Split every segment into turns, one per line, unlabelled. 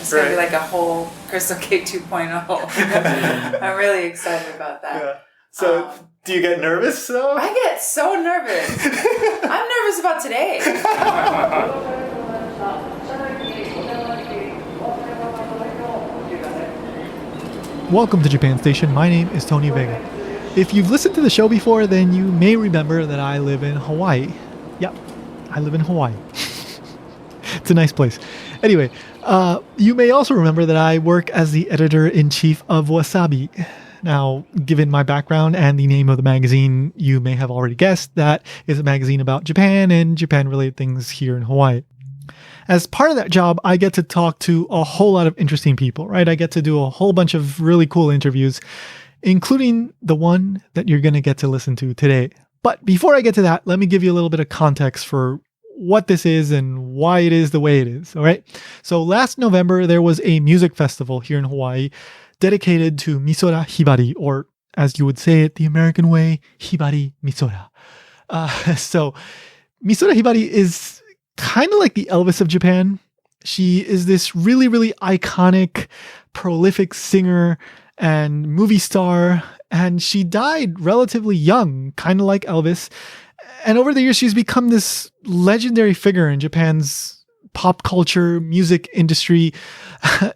It's going to be like a whole Crystal K 2.0. I'm really excited about that.
Yeah. So, do you get nervous though?
I get so nervous. I'm nervous about today.
Welcome to Japan Station. My name is Tony Vega. If you've listened to the show before, then you may remember that I live in Hawaii. Yep, I live in Hawaii. It's a nice place. Anyway, you may also remember that I work as the editor-in-chief of Wasabi. Now, given my background and the name of the magazine, you may have already guessed that is a magazine about Japan and Japan-related things here in Hawaii. As part of that job, I get to talk to a whole lot of interesting people, right? I get to do a whole bunch of really cool interviews, including the one that you're going to get to listen to today. But before I get to that, let me give you a little bit of context for what this is and why it is the way it is, all right? So last November, there was a music festival here in Hawaii dedicated to Misora Hibari, or as you would say it the American way, Hibari Misora. So Misora Hibari is kind of like the Elvis of Japan. She is this really, really iconic, prolific singer and movie star, and she died relatively young, kind of like Elvis. And over the years, she's become this legendary figure in Japan's pop culture, music industry.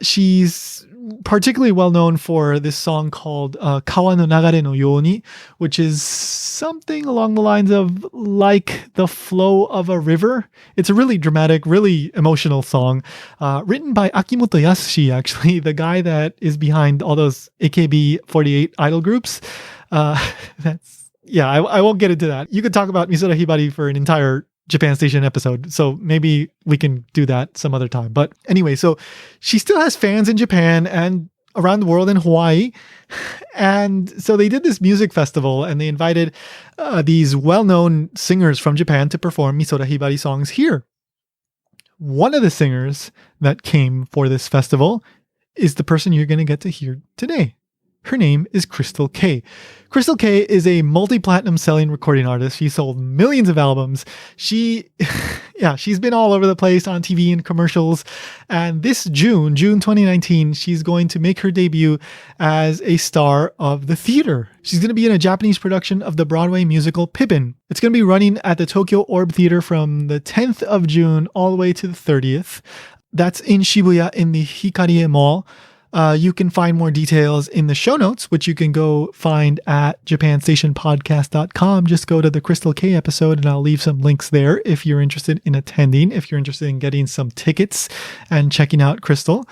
She's particularly well known for this song called Kawa no Nagare no Yoni, which is something along the lines of like the flow of a river. It's a really dramatic, really emotional song, written by Akimoto Yasushi, actually, the guy that is behind all those AKB48 idol groups. I won't get into that. You could talk about Misora Hibari for an entire Japan Station episode, so maybe we can do that some other time. But anyway, so she still has fans in Japan and around the world in Hawaii. And so they did this music festival and they invited these well-known singers from Japan to perform Misora Hibari songs here. One of the singers that came for this festival is the person you're going to get to hear today. Her name is Crystal K. Crystal K is a multi-platinum selling recording artist. She sold millions of albums. She's been all over the place on TV and commercials. And this June 2019, she's going to make her debut as a star of the theater. She's going to be in a Japanese production of the Broadway musical Pippin. It's going to be running at the Tokyo Orb Theater from the 10th of June all the way to the 30th. That's in Shibuya in the Hikarie Mall. You can find more details in the show notes, which you can go find at japanstationpodcast.com. Just go to the Crystal K episode and I'll leave some links there if you're interested in attending, if you're interested in getting some tickets and checking out Crystal.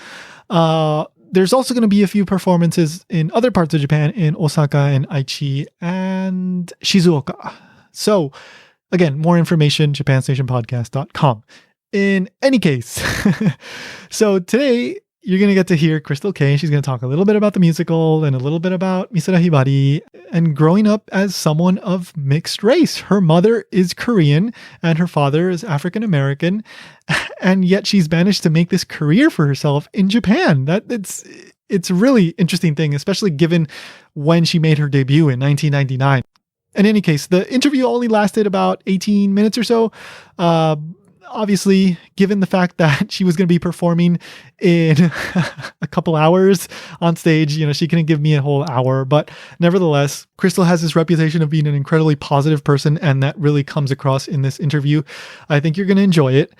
There's also going to be a few performances in other parts of Japan, in Osaka and Aichi and Shizuoka. So again, more information, japanstationpodcast.com. In any case, so today, you're going to get to hear Crystal K. She's going to talk a little bit about the musical and a little bit about Misora Hibari and growing up as someone of mixed race. Her mother is Korean and her father is African American, and yet she's managed to make this career for herself in Japan. It's a really interesting thing, especially given when she made her debut in 1999. In any case, the interview only lasted about 18 minutes or so. Obviously, given the fact that she was going to be performing in a couple hours on stage, she couldn't give me a whole hour. But nevertheless, Crystal has this reputation of being an incredibly positive person, and that really comes across in this interview. I think you're going to enjoy it.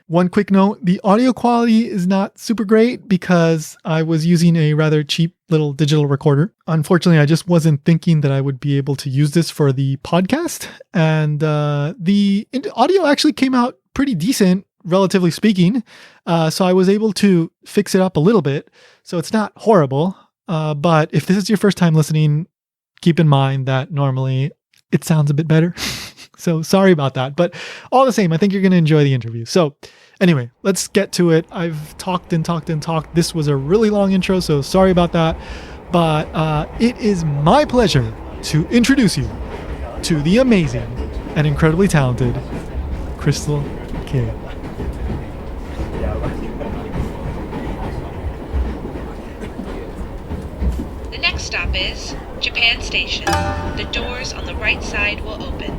One quick note, the audio quality is not super great because I was using a rather cheap little digital recorder. Unfortunately, I just wasn't thinking that I would be able to use this for the podcast. And the audio actually came out pretty decent, relatively speaking. So I was able to fix it up a little bit. So it's not horrible. But if this is your first time listening, keep in mind that normally it sounds a bit better. So sorry about that. But all the same, I think you're going to enjoy the interview. So anyway, let's get to it. I've talked and talked and talked. This was a really long intro, so sorry about that. But it is my pleasure to introduce you to the amazing and incredibly talented Crystal K.
The next stop is Japan Station. The doors on the right side will open.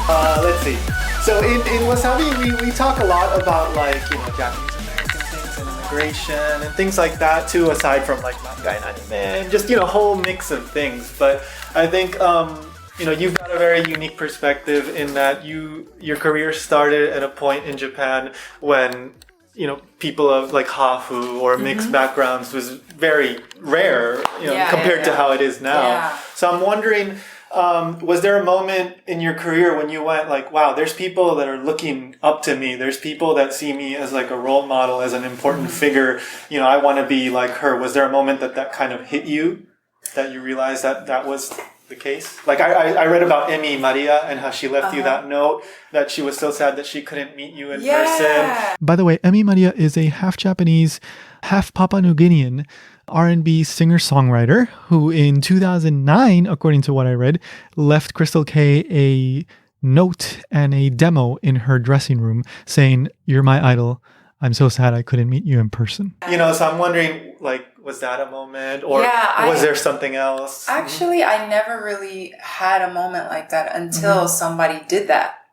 Let's see. So in Wasabi, we talk a lot about like, Japanese American things and immigration and things like that too, aside from like manga and anime and just, whole mix of things. But I think, you've got a very unique perspective in that your career started at a point in Japan when, people of like hafu or mixed backgrounds was very rare, compared to how it is now.
Yeah.
So I'm wondering, was there a moment in your career when you went like, wow, there's people that are looking up to me. There's people that see me as like a role model, as an important figure. I want to be like her. Was there a moment that kind of hit you, that you realized that was the case? Like I read about Emi Maria and how she left you that note, that she was so sad that she couldn't meet you in person. By the way, Emi Maria is a half Japanese, half Papua New Guinean R&B singer-songwriter who in 2009, according to what I read, left Crystal K a note and a demo in her dressing room saying, "You're my idol. I'm so sad I couldn't meet you in person." So I'm wondering, like, was that a moment, or was there something else?
Actually, I never really had a moment like that until somebody did that.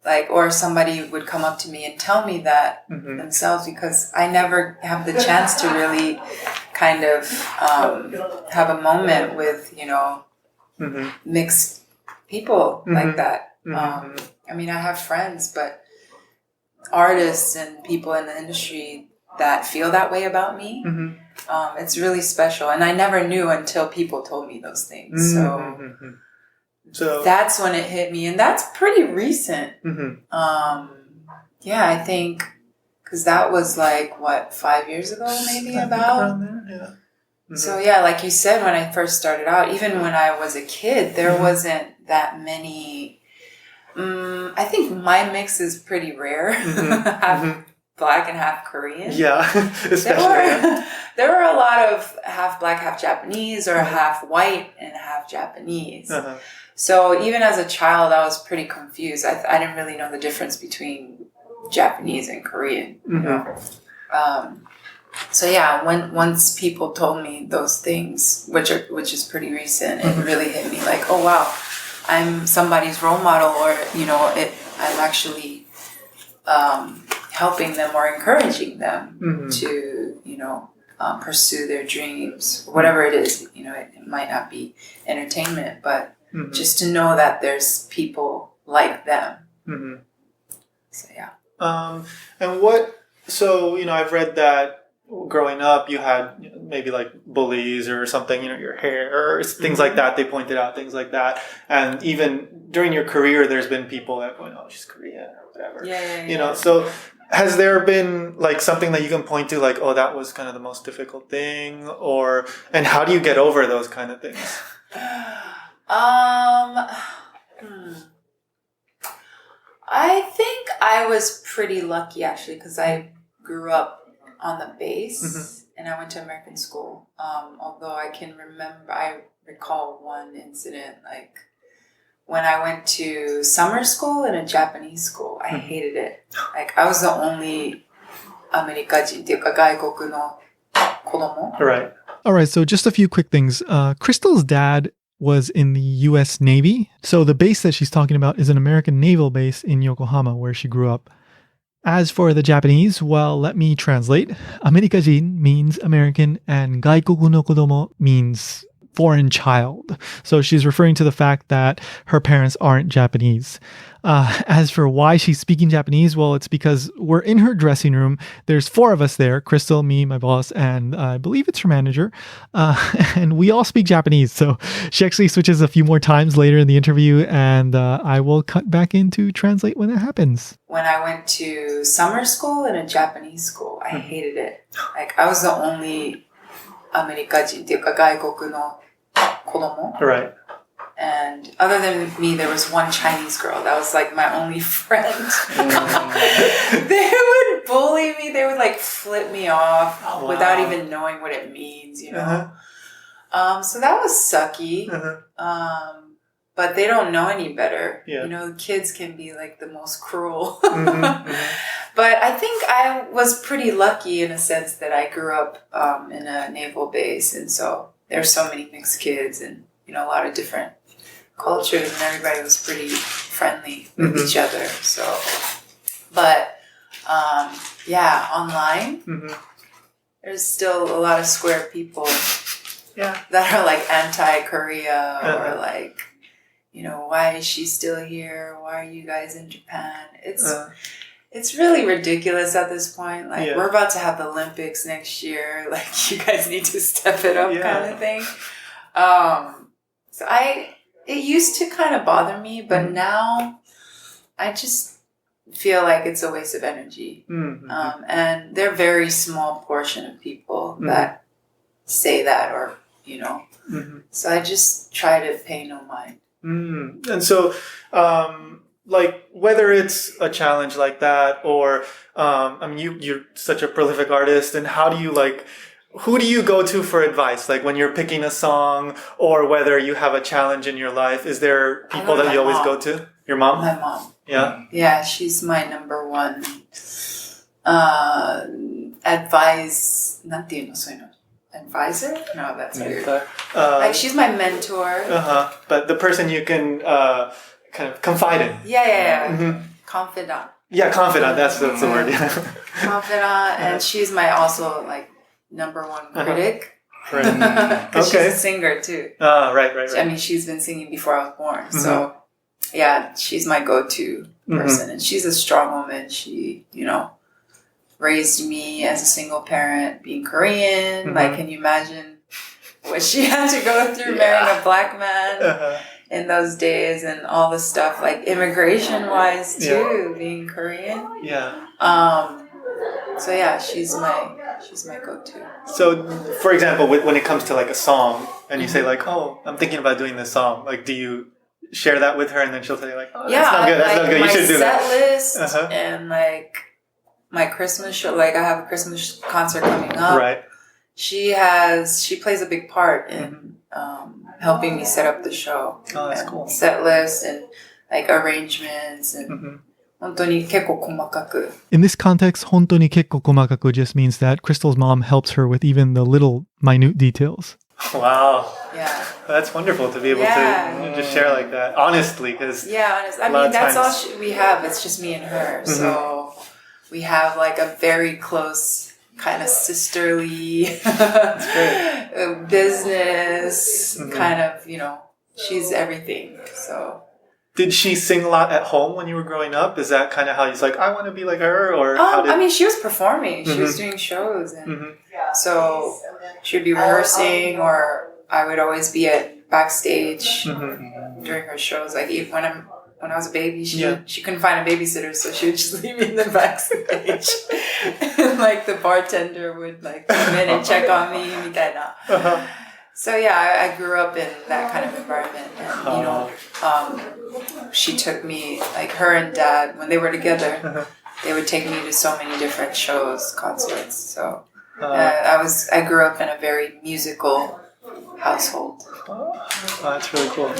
Like, or somebody would come up to me and tell me that themselves, because I never have the chance to really kind of have a moment with, mixed people like that. I mean, I have friends, but artists and people in the industry that feel that way about me, it's really special. And I never knew until people told me those things. So that's when it hit me, and that's pretty recent. I think, because that was like, 5 years ago, maybe about? So like you said, when I first started out, even when I was a kid, there wasn't that many. I think my mix is pretty rare. Half Black and half Korean.
Yeah, especially.
There were a lot of half Black, half Japanese, or half white and half Japanese. So even as a child, I was pretty confused. I didn't really know the difference between Japanese and Korean. Once people told me those things, which is pretty recent, it really hit me like, oh wow, I'm somebody's role model, or I'm actually helping them or encouraging them to pursue their dreams, whatever it is. It might not be entertainment, but just to know that there's people like them. So
I've read that growing up you had maybe like bullies or something, your hair or things like that. They pointed out things like that, and even during your career, there's been people that go, "Oh, she's Korean," or whatever. So has there been like something that you can point to, like, oh, that was kind of the most difficult thing, and how do you get over those kind of things?
I think I was pretty lucky, actually, because I grew up on the base and I went to American school. Although I recall one incident, like when I went to summer school in a Japanese school. I hated it. Like, I was the only アメリカ人っていうか外国の子供.
Right. All right, so just a few quick things. Crystal's dad was in the U.S. Navy. So the base that she's talking about is an American naval base in Yokohama, where she grew up. As for the Japanese, well, let me translate. Amerikajin means American, and gaikoku no kodomo means foreign child. So she's referring to the fact that her parents aren't Japanese. As for why she's speaking Japanese, well, it's because we're in her dressing room. There's 4 of us there, Crystal, me, my boss, and I believe it's her manager. And we all speak Japanese. So she actually switches a few more times later in the interview, and I will cut back in to translate when that happens.
When I went to summer school in a Japanese school, I hated it. Like, I was the only アメリカ人っていうか外国の子供.
Right.
And other than me, there was one Chinese girl. That was like my only friend. They would bully me. They would like flip me off without even knowing what it means, So that was sucky. But they don't know any better. Yeah. Kids can be like the most cruel. But I think I was pretty lucky in a sense that I grew up in a naval base. And so there's so many mixed kids and, a lot of different cultures, and everybody was pretty friendly with each other. So, but yeah, online, there's still a lot of square people that are like anti-Korea or like, you know, why is she still here? Why are you guys in Japan? It's really ridiculous at this point. Like, we're about to have the Olympics next year. Like, you guys need to step it up kind of thing. So it used to kind of bother me, but now I just feel like it's a waste of energy. And they're a very small portion of people that say that or, you know. So I just try to pay no mind.
And so, like, whether it's a challenge like that or, I mean, you're such a prolific artist, and how do you, like, who do you go to for advice? Like, when you're picking a song or whether you have a challenge in your life, is there people that you always go to? Your mom?
My mom.
Yeah?
Yeah, she's my number one advice. Advisor? No, that's weird. Like, she's my mentor.
But the person you can kind of confide in.
Yeah. Confidant.
Yeah, confidant. That's the word. Yeah.
Confidant, and she's my also like number one critic.
Right.
Because she's a singer too.
Right.
I mean, she's been singing before I was born. So, yeah, she's my go-to person, and she's a strong woman. She, you know, raised me as a single parent, being Korean. Like, can you imagine what she had to go through marrying a black man in those days, and all the stuff, like immigration-wise too, being Korean. So yeah, she's my go-to.
So, for example, when it comes to like a song, and you say like, "Oh, I'm thinking about doing this song," like, do you share that with her, and then she'll say like, "Oh, that's not good. That's not good. You should do that."
My set list and like my Christmas show. Like, I have a Christmas concert coming up.
Right.
She plays a big part in helping me set up the show.
Oh, that's cool.
Set list and like arrangements and 本当に結構細かく.
In this context, 本当に結構細かく just means that Crystal's mom helps her with even the little minute details. Wow.
Yeah.
That's wonderful to be able to just share like that, honestly, because
honestly. I mean, that's all we have. It's just me and her. So we have like a very close kind of sisterly business kind of, you know, she's everything. So.
Did she sing a lot at home when you were growing up? Is that kind of how you was like, I want to be like her? Or
I mean, she was performing. She was doing shows. And so she would be rehearsing, or I would always be at backstage during her shows. Like, even when I was a baby, she couldn't find a babysitter, so she would just leave me in the backstage. And like the bartender would like come in and check on me, みたいな. So yeah, I grew up in that kind of environment, and you know, she took me, like her and dad, when they were together, they would take me to so many different shows, concerts. So I grew up in a very musical household.
That's really cool.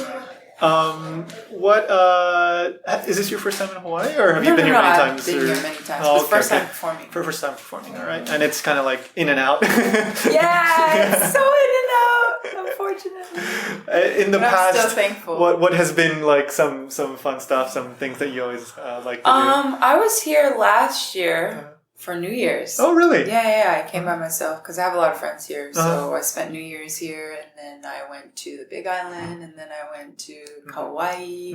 Is this your first time in Hawaii, or have you been here many times?
I've been here many times.
Oh,
okay, first time performing.
First time performing, all right. And it's kind of like in and out.
Yeah, it's so in and out, unfortunately.
In the past,
I'm still thankful.
What has been like some fun stuff, some things that you always like to do?
I was here last year for New Year's.
Oh, really?
Yeah. I came by myself because I have a lot of friends here. So I spent New Year's here, and then I went to the Big Island, and then I went to Kauai.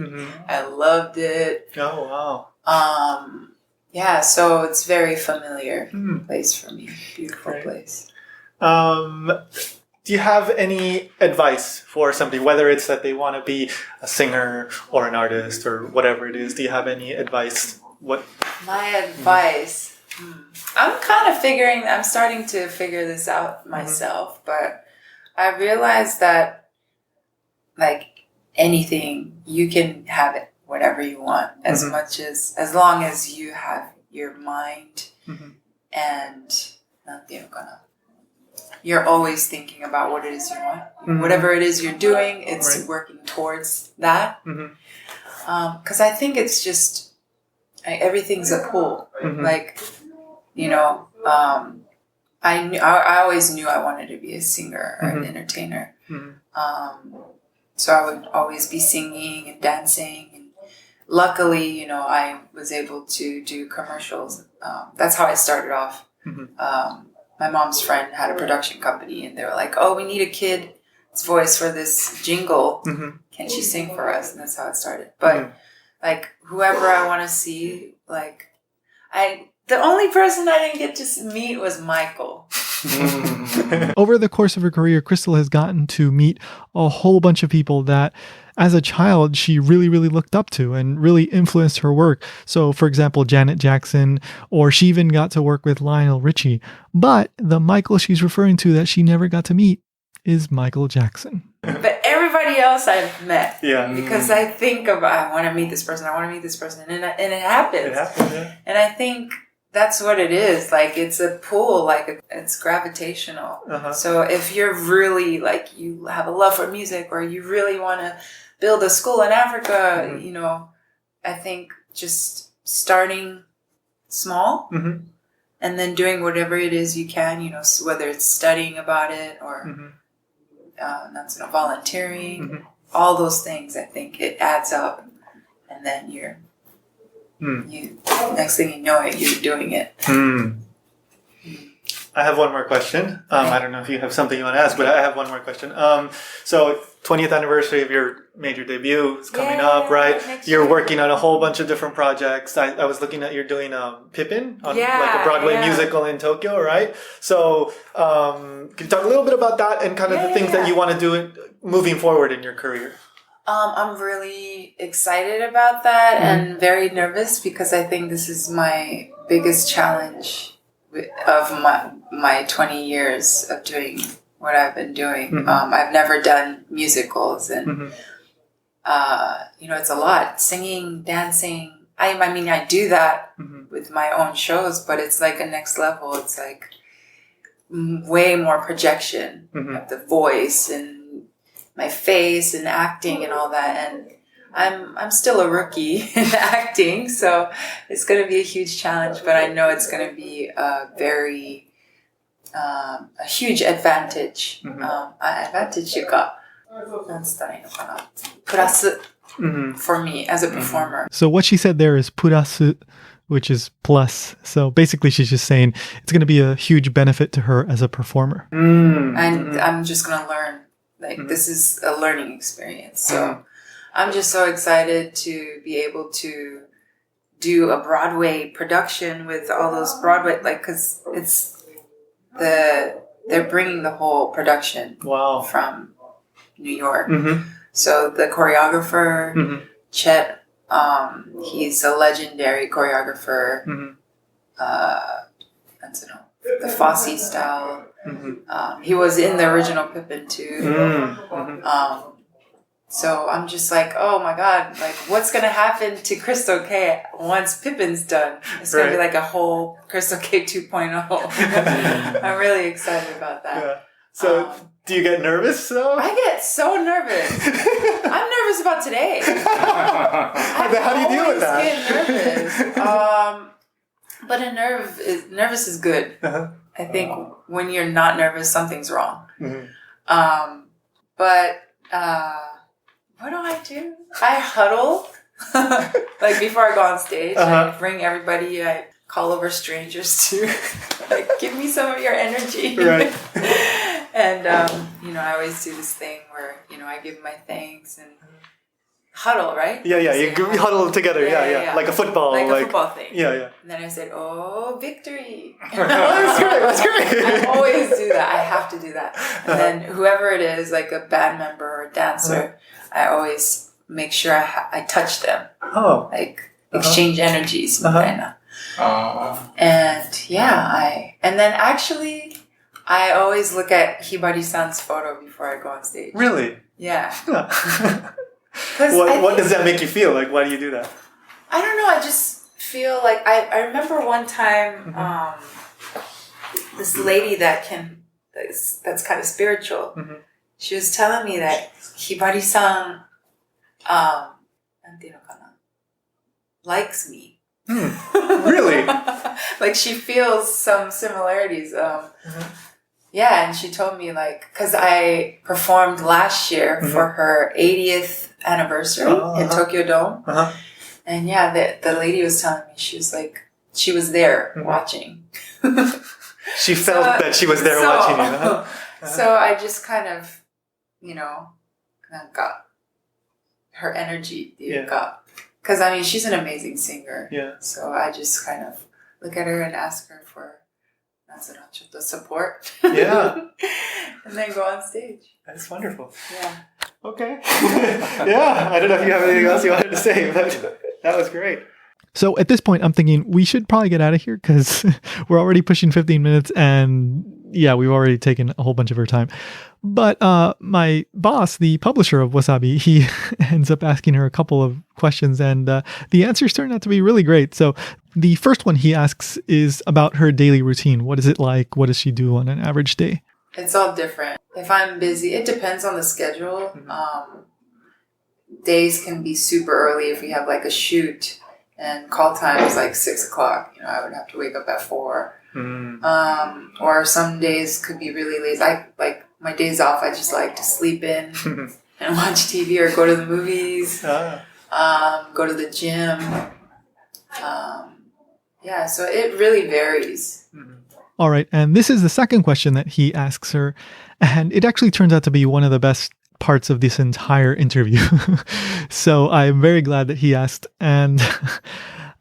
I loved it.
Oh, wow.
Yeah, so it's very familiar place for me. Beautiful place.
Do you have any advice for somebody, whether it's that they want to be a singer or an artist or whatever it is? Do you have any advice?
My advice... I'm starting to figure this out myself, but I realized that like anything, you can have it whatever you want, as long as you have your mind and you're always thinking about what it is you want. Whatever it is you're doing, it's working towards that. Because I think it's just everything's a pull. Like, you know, I always knew I wanted to be a singer or an entertainer. So I would always be singing and dancing. And luckily, you know, I was able to do commercials. That's how I started off. My mom's friend had a production company, and they were like, "Oh, we need a kid's voice for this jingle. Can she sing for us?" And that's how it started. But like whoever I want to see, like the only person I didn't get to meet was Michael.
Over the course of her career, Crystal has gotten to meet a whole bunch of people that as a child she really, really looked up to and really influenced her work. So, for example, Janet Jackson, or she even got to work with Lionel Richie. But the Michael she's referring to that she never got to meet is Michael Jackson.
But everybody else I've met.
Yeah.
Because I think about, I want to meet this person, and it happens.
It happens, yeah.
And I think that's what it is. Like, it's a pull, like it's gravitational. So if you're really like, you have a love for music, or you really want to build a school in Africa, you know, I think just starting small and then doing whatever it is you can, you know, whether it's studying about it or volunteering, all those things, I think it adds up. And then you next thing you know it, you're doing it.
I have one more question. I don't know if you have something you want to ask, but I have one more question. So 20th anniversary of your major debut is coming up, right? You're working on a whole bunch of different projects. I was looking at, you're doing Pippin on like a Broadway musical in Tokyo, right? So can you talk a little bit about that and kind of the things that you want to do moving forward in your career?
I'm really excited about that and very nervous because I think this is my biggest challenge of my 20 years of doing what I've been doing. I've never done musicals, and you know, it's a lot. Singing, dancing. I mean, I do that with my own shows, but it's like a next level. It's like way more projection of the voice and my face and acting and all that. And I'm still a rookie in acting, so it's going to be a huge challenge, but I know it's going to be a huge advantage. advantageがなんつったらいいのかな。プラス for me as a performer.
So what she said there is purasu, which is plus. So basically she's just saying it's going to be a huge benefit to her as a performer.
And I'm just going to learn. Like, this is a learning experience. So I'm just so excited to be able to do a Broadway production with all those Broadway, like, because they're bringing the whole production from New York. So the choreographer, Chet, he's a legendary choreographer. The Fosse style. He was in the original Pippin too. So I'm just like, oh my God, like what's going to happen to Crystal K once Pippin's done? It's going to be like a whole Crystal K 2.0. I'm really excited about that.
Yeah. So do you get nervous though?
I get so nervous. I'm nervous about today.
How do you deal with that?
I get nervous. But nervous is good. I think when you're not nervous, something's wrong. But what do? I huddle. Like before I go on stage, I bring everybody. I call over strangers to like give me some of your energy.
Right.
And you know, I always do this thing where, you know, I give my thanks and huddle, right?
Yeah. You huddle together. Yeah. Like a football.
Like a football thing.
Yeah.
And then I said, oh, victory.
That's great.
I always do that. I have to do that. And then whoever it is, like a band member or a dancer, I always make sure I touch them. Like exchange energies. And and then actually, I always look at Hibari-san's photo before I go on stage.
Really?
Yeah.
What does that make you feel? Like, why do you do that?
I don't know. I just feel like I remember one time this lady that's kind of spiritual. She was telling me that Hibari-san likes me.
Really?
Like she feels some similarities. Yeah, and she told me, like, because I performed last year for her 80th anniversary in Tokyo Dome. And yeah, the lady was telling me, she was like, she was there watching.
She felt that she was there watching you. Huh?
So I just kind of, got her energy. Because, I mean, she's an amazing singer.
Yeah.
So I just kind of look at her and ask her for the support.
Yeah.
And then go on stage.
That's wonderful.
Yeah.
Okay. Yeah. I don't know if you have anything else you wanted to say, but that was great. So at this point, I'm thinking we should probably get out of here because we're already pushing 15 minutes and yeah, we've already taken a whole bunch of her time. But my boss, the publisher of Wasabi, he ends up asking her a couple of questions and the answers turned out to be really great. So the first one he asks is about her daily routine. What is it like? What does she do on an average day?
It's all different. If I'm busy, it depends on the schedule. Days can be super early if we have like a shoot and call time is like 6 o'clock. I would have to wake up at 4. Or some days could be really late. Like my days off, I just like to sleep in and watch TV or go to the movies, go to the gym. Yeah, so it really varies.
All right. And this is the second question that he asks her. And it actually turns out to be one of the best parts of this entire interview. So I'm very glad that he asked. And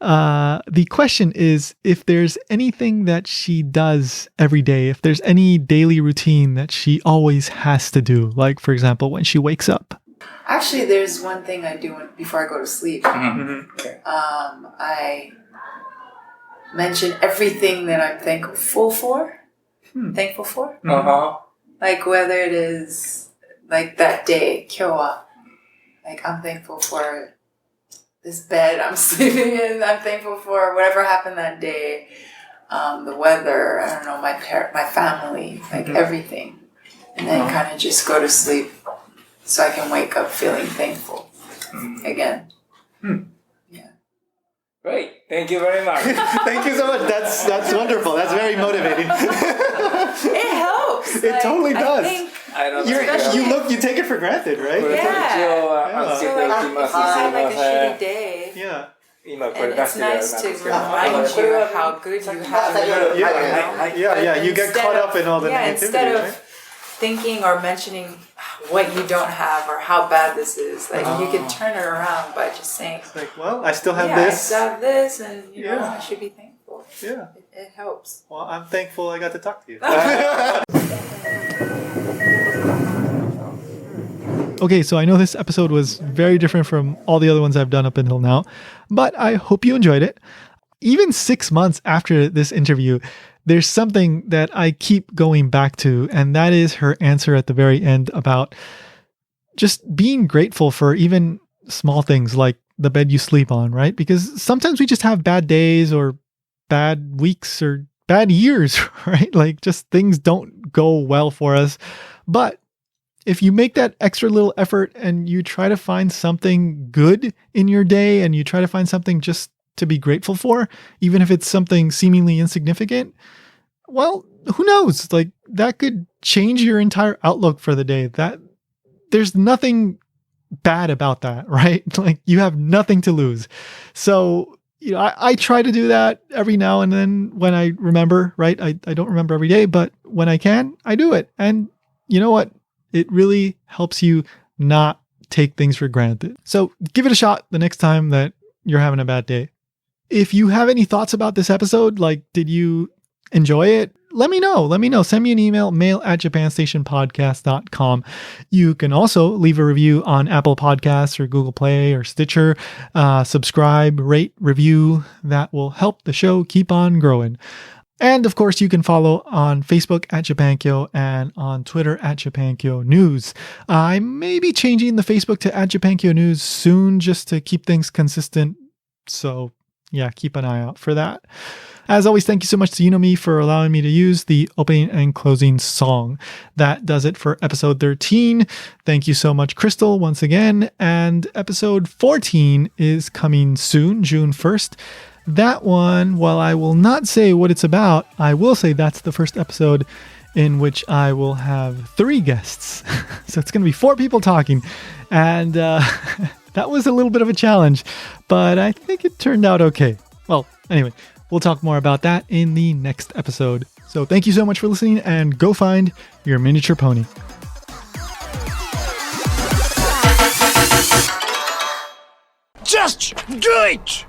the question is if there's anything that she does every day, if there's any daily routine that she always has to do, like, for example, when she wakes up.
Actually, there's one thing I do before I go to sleep. I mention everything that I'm thankful for. Like whether it is like that day, 今日は, like I'm thankful for this bed I'm sleeping in. I'm thankful for whatever happened that day, the weather. I don't know, my family, like everything, and then kind of just go to sleep so I can wake up feeling thankful again. Yeah.
Great. Thank you very much.
Thank you so much. That's wonderful. That's very motivating.
It helps.
It totally does.
I don't
You take it for granted, right?
Yeah. So like if you have like a shitty day, and it's nice to remind you of how good you have.
You get caught up in all the negativity.
Instead of thinking or mentioning what you don't have or how bad this is, like you can turn it around by just saying,
it's like, well, I still have this.
I still have this, and I should be thankful.
Yeah,
it helps.
Well, I'm thankful I got to talk to you. Okay, so I know this episode was very different from all the other ones I've done up until now, but I hope you enjoyed it. Even 6 months after this interview, there's something that I keep going back to, and that is her answer at the very end about just being grateful for even small things like the bed you sleep on, right? Because sometimes we just have bad days or bad weeks or bad years, right? Like just things don't go well for us. But if you make that extra little effort and you try to find something good in your day and you try to find something just to be grateful for, even if it's something seemingly insignificant, well, who knows? Like that could change your entire outlook for the day. That there's nothing bad about that, right? Like you have nothing to lose. So, I try to do that every now and then when I remember, right? I don't remember every day, but when I can, I do it. And you know what? It really helps you not take things for granted. So give it a shot the next time that you're having a bad day. If you have any thoughts about this episode, like did you enjoy it? Let me know. Send me an email, mail@japanstationpodcast.com. You can also leave a review on Apple Podcasts or Google Play or Stitcher. Subscribe, rate, review. That will help the show keep on growing. And of course, you can follow on Facebook @Japankyo and on Twitter @Japankyo News. I may be changing the Facebook to @Japankyo News soon just to keep things consistent. So yeah, keep an eye out for that. As always, thank you so much to Me for allowing me to use the opening and closing song. That does it for episode 13. Thank you so much, Crystal, once again. And episode 14 is coming soon, June 1st. That one, while I will not say what it's about, I will say that's the first episode in which I will have 3 guests. So it's going to be 4 people talking. And that was a little bit of a challenge, but I think it turned out okay. Well, anyway, we'll talk more about that in the next episode. So thank you so much for listening, and go find your miniature pony.
Just do it!